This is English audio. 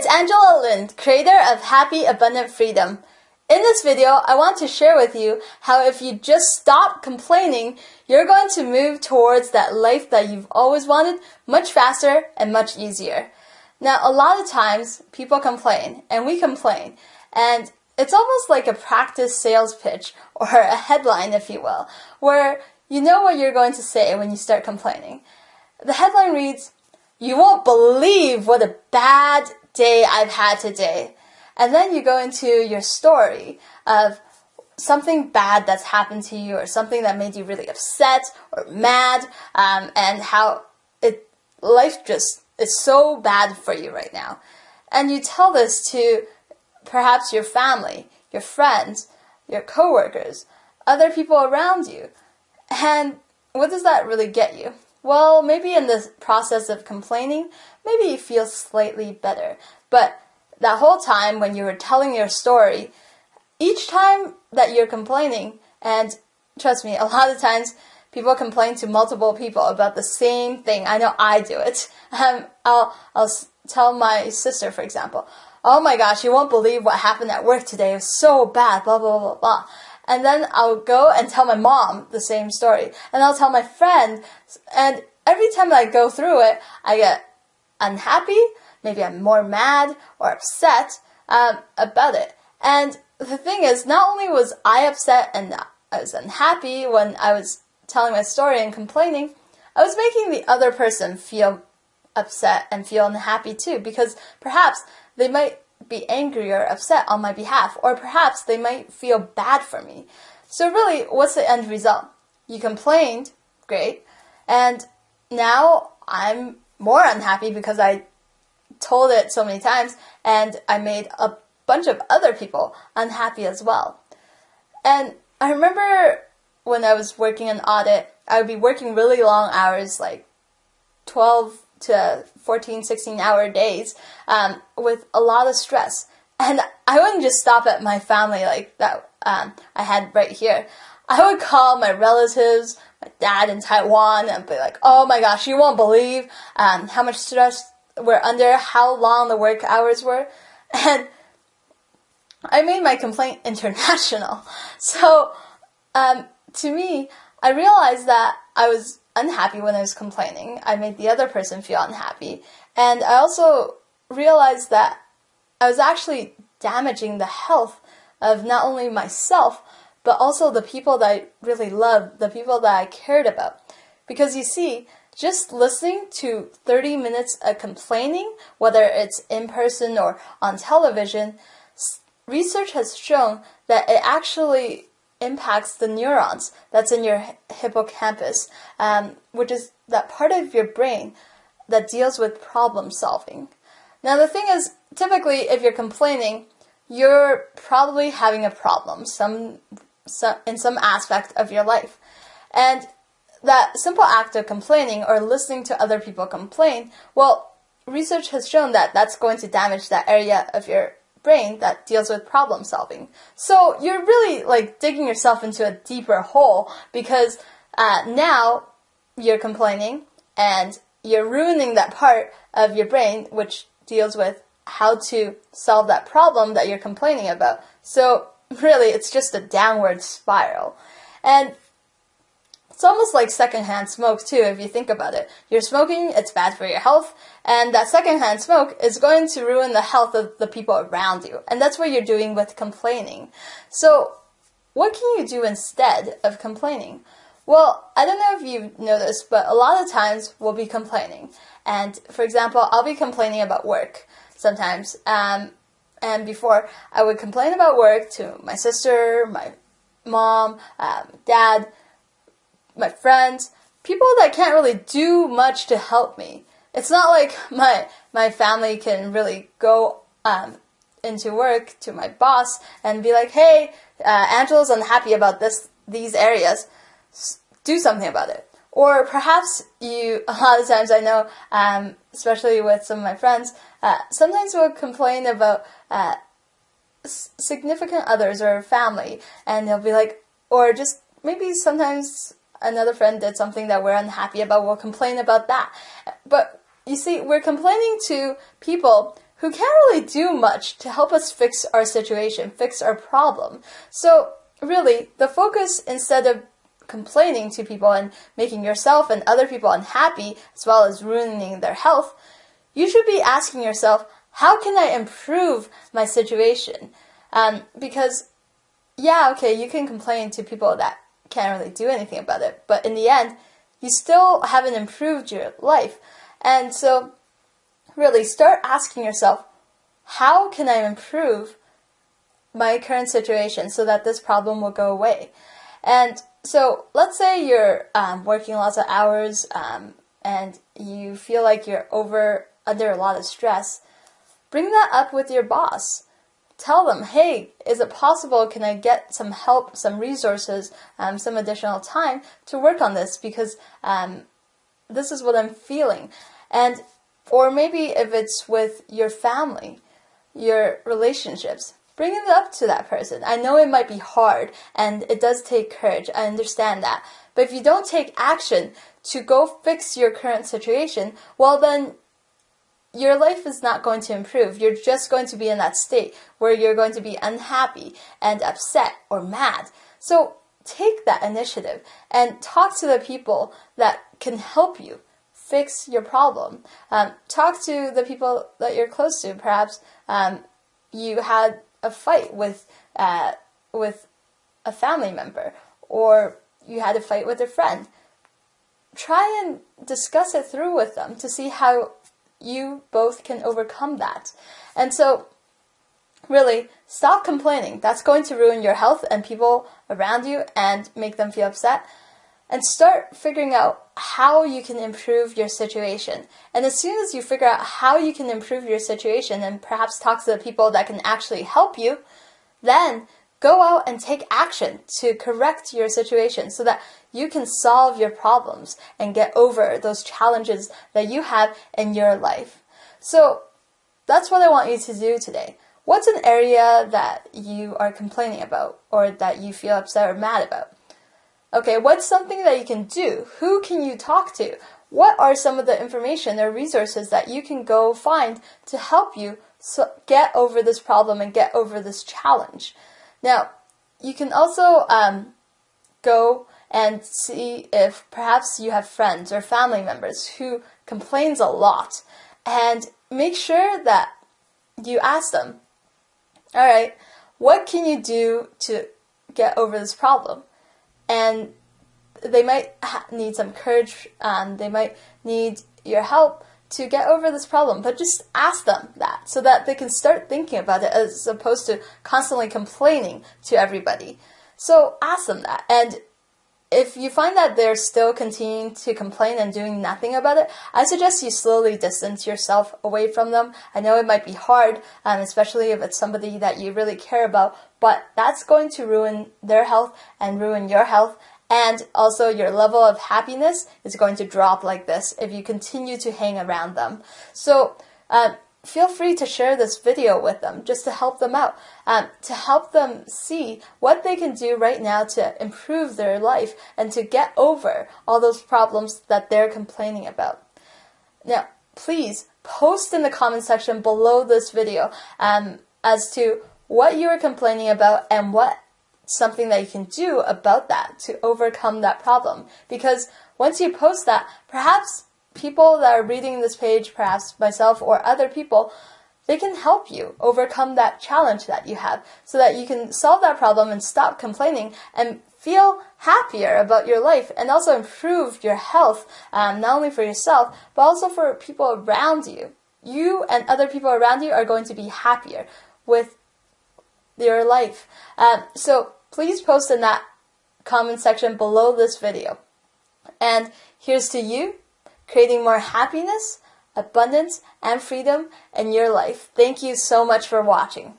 it's Angela Lind, creator of Happy Abundant Freedom. In this video, I want to share with you how if you just stop complaining, you're going to move towards that life that you've always wanted much faster and much easier. Now, a lot of times, people complain, and we complain, and it's almost like a practice sales pitch, or a headline, if you will, where you know what you're going to say when you start complaining. The headline reads, "You won't believe what a bad day I've had today." And then you go into your story of something bad that's happened to you or something that made you really upset or mad, and how life just is so bad for you right now. And you tell this to perhaps your family, your friends, your coworkers, other people around you. And what does that really get you? Well, maybe in the process of complaining, maybe you feel slightly better. But that whole time when you were telling your story, each time that you're complaining, and trust me, a lot of times people complain to multiple people about the same thing. I know I do it. I'll tell my sister, for example, "Oh my gosh, you won't believe what happened at work today. It was so bad, blah, blah, blah, blah." And then I'll go and tell my mom the same story. And I'll tell my friend. And every time I go through it, I get unhappy. Maybe I'm more mad or upset about it. And the thing is, not only was I upset and I was unhappy when I was telling my story and complaining, I was making the other person feel upset and feel unhappy too, because perhaps they might be angry or upset on my behalf, or perhaps they might feel bad for me. So really, what's the end result? You complained, great, and now I'm more unhappy because I told it so many times, and I made a bunch of other people unhappy as well. And I remember when I was working an audit, I would be working really long hours, like 12 to 14, 16-hour days, with a lot of stress. And I wouldn't just stop at my family like that I had right here. I would call my relatives, my dad in Taiwan, and be like, "Oh my gosh, you won't believe how much stress we're under, how long the work hours were." And I made my complaint international. So to me, I realized that I was unhappy when I was complaining. I made the other person feel unhappy. And I also realized that I was actually damaging the health of not only myself, but also the people that I really loved, the people that I cared about. Because you see, just listening to 30 minutes of complaining, whether it's in person or on television, research has shown that it actually impacts the neurons that's in your hippocampus, which is that part of your brain that deals with problem solving. Now the thing is, typically if you're complaining, you're probably having a problem in some aspect of your life. And that simple act of complaining or listening to other people complain, well, research has shown that that's going to damage that area of your brain that deals with problem solving. So you're really like digging yourself into a deeper hole, because now you're complaining and you're ruining that part of your brain which deals with how to solve that problem that you're complaining about. So really, it's just a downward spiral. And it's almost like secondhand smoke too, if you think about it. You're smoking, it's bad for your health, and that secondhand smoke is going to ruin the health of the people around you. And that's what you're doing with complaining. So what can you do instead of complaining? Well, I don't know if you've noticed, but a lot of times we'll be complaining. And for example, I'll be complaining about work sometimes. And before, I would complain about work to my sister, my mom, dad, my friends, people that can't really do much to help me. It's not like my family can really go into work to my boss and be like, "Hey, Angela's unhappy about these areas. Do something about it." Or perhaps a lot of times I know, especially with some of my friends, sometimes we'll complain about significant others or family, and they'll be like, or just maybe sometimes another friend did something that we're unhappy about, we'll complain about that. But you see, we're complaining to people who can't really do much to help us fix our situation, fix our problem. So really, the focus, instead of complaining to people and making yourself and other people unhappy, as well as ruining their health, you should be asking yourself, how can I improve my situation? Because, yeah, okay, you can complain to people that can't really do anything about it, but in the end, you still haven't improved your life. And so, really, start asking yourself, how can I improve my current situation so that this problem will go away? And so, let's say you're working lots of hours and you feel like you're under a lot of stress. Bring that up with your boss. Tell them, hey, is it possible, can I get some help, some resources, some additional time to work on this, because this is what I'm feeling. Or maybe if it's with your family, your relationships, bring it up to that person. I know it might be hard and it does take courage, I understand that. But if you don't take action to go fix your current situation, well then, your life is not going to improve. You're just going to be in that state where you're going to be unhappy and upset or mad. So take that initiative and talk to the people that can help you fix your problem. Talk to the people that you're close to. Perhaps you had a fight with a family member, or you had a fight with a friend. Try and discuss it through with them to see how you both can overcome that. And so, really, stop complaining. That's going to ruin your health and people around you and make them feel upset. And start figuring out how you can improve your situation. And as soon as you figure out how you can improve your situation and perhaps talk to the people that can actually help you, then go out and take action to correct your situation so that you can solve your problems and get over those challenges that you have in your life. So that's what I want you to do today. What's an area that you are complaining about or that you feel upset or mad about? Okay, what's something that you can do? Who can you talk to? What are some of the information or resources that you can go find to help you get over this problem and get over this challenge? Now, you can also go and see if perhaps you have friends or family members who complains a lot, and make sure that you ask them, all right, what can you do to get over this problem? And they might need some courage, they might need your help to get over this problem, but just ask them that so that they can start thinking about it as opposed to constantly complaining to everybody. So ask them that, and if you find that they're still continuing to complain and doing nothing about it, I suggest you slowly distance yourself away from them. I know it might be hard, especially if it's somebody that you really care about, but that's going to ruin their health and ruin your health. And also your level of happiness is going to drop like this if you continue to hang around them. So feel free to share this video with them just to help them out, to help them see what they can do right now to improve their life and to get over all those problems that they're complaining about. Now, please post in the comment section below this video as to what you are complaining about and what something that you can do about that to overcome that problem. Because once you post that, perhaps people that are reading this page, perhaps myself or other people, they can help you overcome that challenge that you have so that you can solve that problem and stop complaining and feel happier about your life and also improve your health, not only for yourself, but also for people around you. You and other people around you are going to be happier with your life. So please post in that comment section below this video. And here's to you, creating more happiness, abundance, and freedom in your life. Thank you so much for watching.